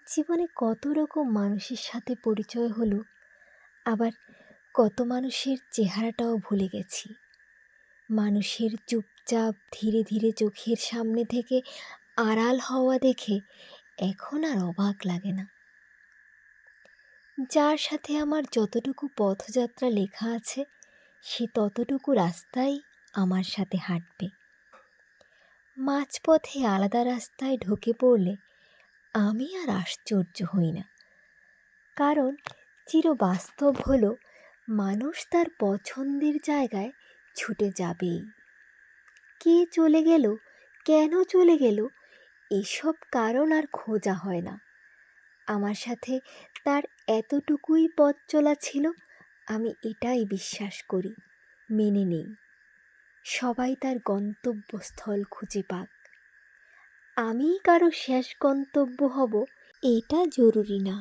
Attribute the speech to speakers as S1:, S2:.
S1: জীবনে কত রকম মানুষের সাথে পরিচয় হলো, আবার কত মানুষের চেহারাটাও ভুলে গেছি। মানুষের চুপচাপ ধীরে ধীরে চোখের সামনে থেকে আড়াল হওয়া দেখে এখন আর অবাক লাগে না। যার সাথে আমার যতটুকু পথযাত্রা লেখা আছে, সে ততটুকু রাস্তাই আমার সাথে হাঁটবে। মাঝপথে আলাদা রাস্তায় ঢুকে পড়লে আমি আর আশ্চর্য হই না, কারণ চিরবাস্তব হলো মানুষ তার পছন্দের জায়গায় ছুটে যাবেই। কে চলে গেল, কেন চলে গেল, এসব কারণ আর খোঁজা হয় না। আমার সাথে তার এতটুকুই পথ চলা ছিল, আমি এটাই বিশ্বাস করি, মেনে নেই। সবাই তার গন্তব্যস্থল খুঁজে পাক, আমি কারো শেষ গন্তব্য হব এটা জরুরি না।